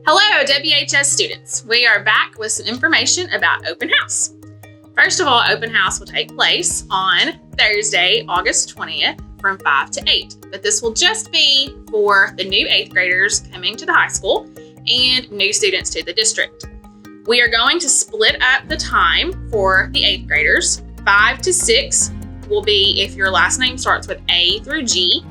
Hello, WHS students. We are back with some information about open house. First of all, open house will take place on Thursday, August 20th from 5 to 8. But this will just be for the new 8th graders coming to the high school and new students to the district. We are going to split up the time for the 8th graders. 5 to 6 will be if your last name starts with A through G.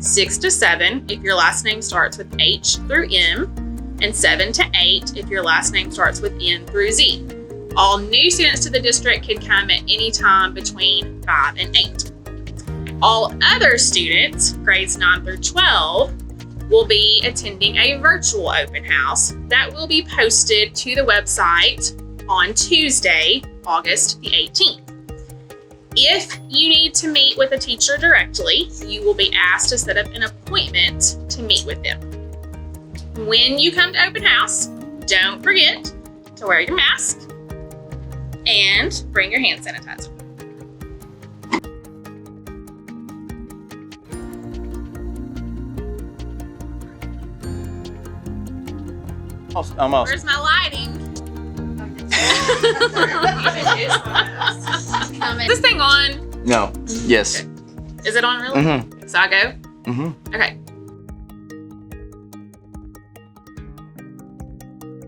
6 to 7 if your last name starts with H through M. And 7 to 8 if your last name starts with N through Z. All new students to the district can come at any time between 5 and 8. All other students, grades 9 through 12, will be attending a virtual open house that will be posted to the website on Tuesday, August the 18th. If you need to meet with a teacher directly, you will be asked to set up an appointment to meet with them. When you come to open house, don't forget to wear your mask and bring your hand sanitizer. Almost. Where's my lighting? Is this thing on? No. Yes. Is it on really? Mm-hmm. So I go? Mm-hmm. Okay.